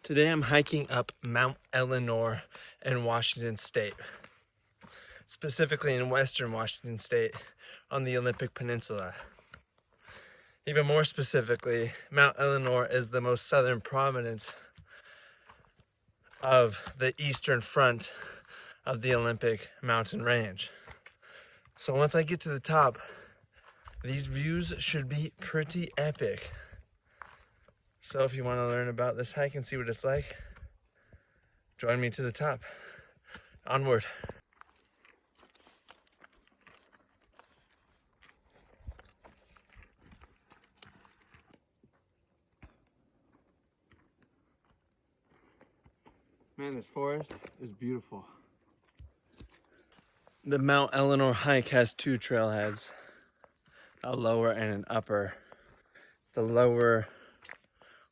Today I'm hiking up Mount Ellinor in Washington State, specifically in western Washington State on the Olympic Peninsula. Even more specifically, Mount Ellinor is the most southern prominence of the eastern front of the Olympic mountain range. So once I get to the top, these views should be pretty epic. So if you want to learn about this hike and see what it's like, join me to the top. Onward. Man, this forest is beautiful. The Mount Ellinor hike has two trailheads, a lower and an upper. The lower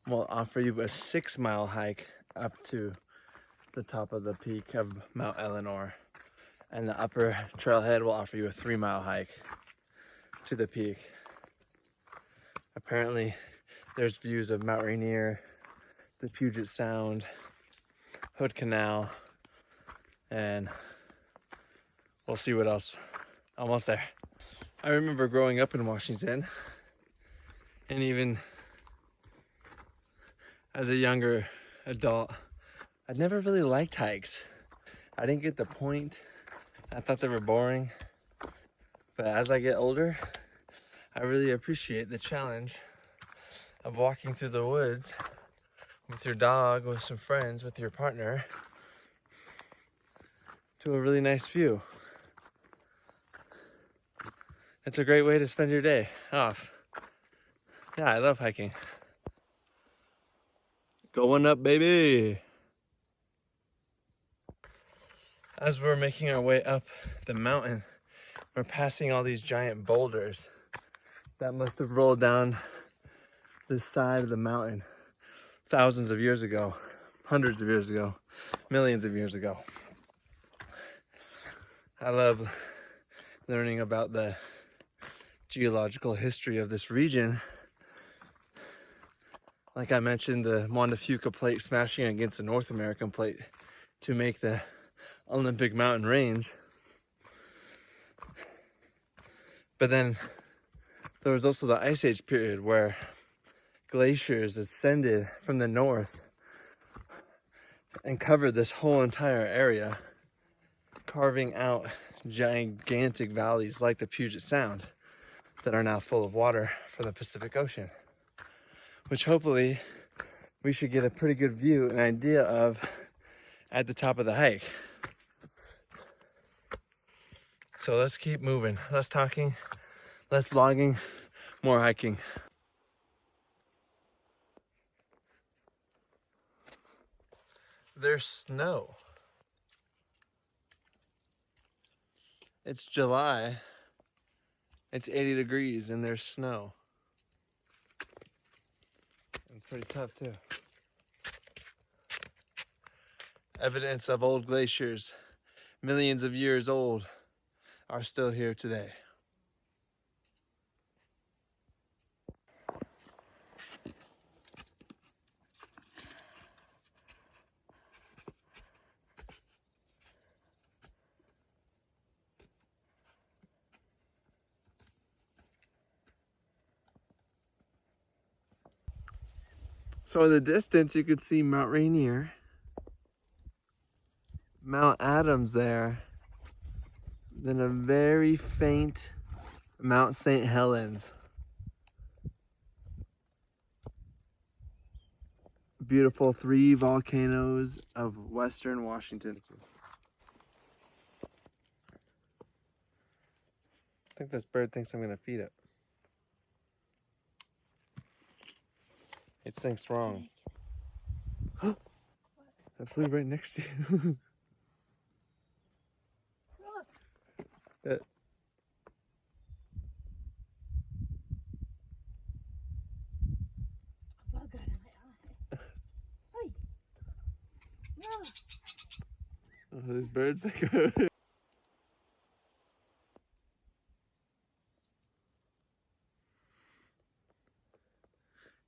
will offer you a 6-mile hike up to the top of the peak of Mount Ellinor, and the upper trailhead will offer you a 3-mile hike to the peak. Apparently, there's views of Mount Rainier, the Puget Sound, Hood Canal, and we'll see what else. Almost there. I remember growing up in Washington, and even as a younger adult, I'd never really liked hikes. I didn't get the point. I thought they were boring. But as I get older, I really appreciate the challenge of walking through the woods with your dog, with some friends, with your partner, to a really nice view. It's a great way to spend your day off. Yeah, I love hiking. Going up, baby! As we're making our way up the mountain, we're passing all these giant boulders that must have rolled down the side of the mountain thousands of years ago, hundreds of years ago, millions of years ago. I love learning about the geological history of this region. Like I mentioned, the Montefiore Plate smashing against the North American Plate to make the Olympic mountain range. But then there was also the Ice Age period where glaciers ascended from the north and covered this whole entire area, carving out gigantic valleys like the Puget Sound that are now full of water for the Pacific Ocean, which hopefully we should get a pretty good view, an idea of at the top of the hike. So let's keep moving, less talking, less vlogging, more hiking. There's snow. It's July. It's 80 degrees and there's snow. It's pretty tough too. Evidence of old glaciers, millions of years old, are still here today. So in the distance, you could see Mount Rainier, Mount Adams there, then a very faint Mount St. Helens. Beautiful 3 volcanoes of western Washington. I think this bird thinks I'm gonna feed it. It thinks wrong. That flew right next to you. It, oh, there's birds that go.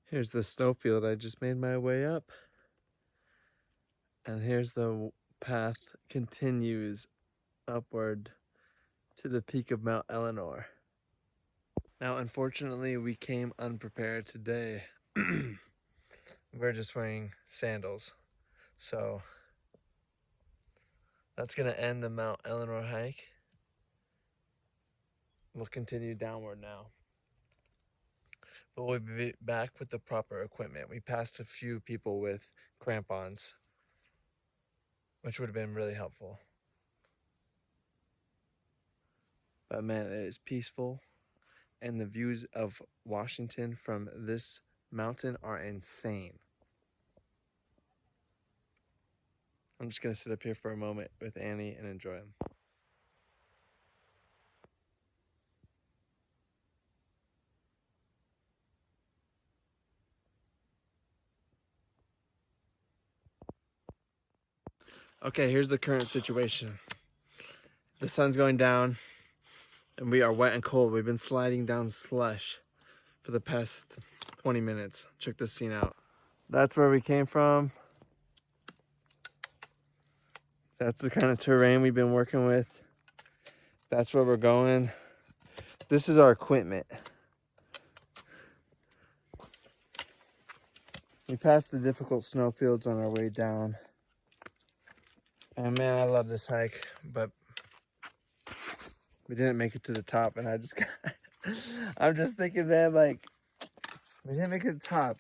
Here's the snowfield I just made my way up. And here's the path continues upward to the peak of Mount Ellinor. Now, unfortunately, we came unprepared today. We're just wearing sandals. So that's gonna end the Mount Ellinor hike. We'll continue downward now. But we'll be back with the proper equipment. We passed a few people with crampons, which would have been really helpful. But man, it is peaceful, and the views of Washington from this mountain are insane. I'm just gonna sit up here for a moment with Annie and enjoy them. Okay, here's the current situation. The sun's going down, and we are wet and cold. We've been sliding down slush for the past 20 minutes. Check this scene out. That's where we came from. That's the kind of terrain we've been working with. That's where we're going. This is our equipment. We passed the difficult snowfields on our way down. And man, I love this hike, but we didn't make it to the top, and I just got, I'm just thinking, man, like, we didn't make it to the top.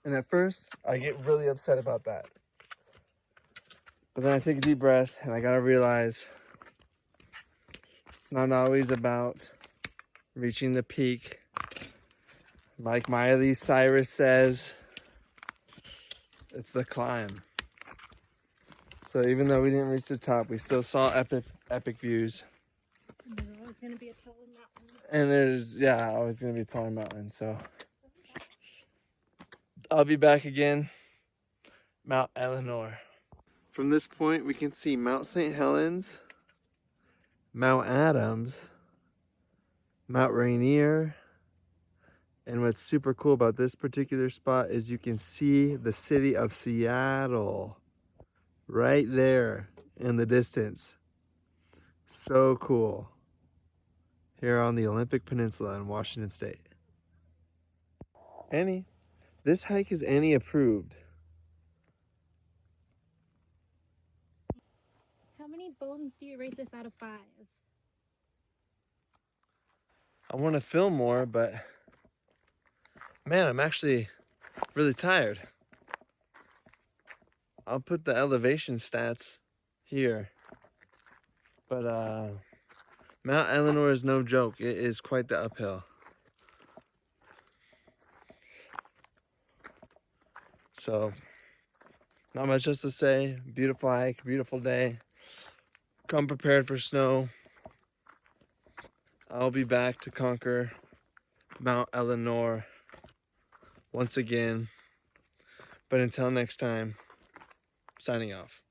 And at first, I get really upset about that. But then I take a deep breath, and I gotta realize it's not always about reaching the peak. Like Miley Cyrus says, it's the climb. So even though we didn't reach the top, we still saw epic views. And there's always going to be a taller mountain. And there's, yeah, always going to be a taller mountain. So I'll be back again, Mount Ellinor. From this point, we can see Mount St. Helens, Mount Adams, Mount Rainier. And what's super cool about this particular spot is you can see the city of Seattle right there in the distance. So cool. Here on the Olympic Peninsula in Washington State. Annie, this hike is Annie approved. How many bones do you rate this out of 5? I want to film more, but man, I'm actually really tired. I'll put the elevation stats here. But Mount Ellinor is no joke. It is quite the uphill. So, not much else to say. Beautiful hike, beautiful day. Come prepared for snow. I'll be back to conquer Mount Ellinor once again. But until next time, signing off.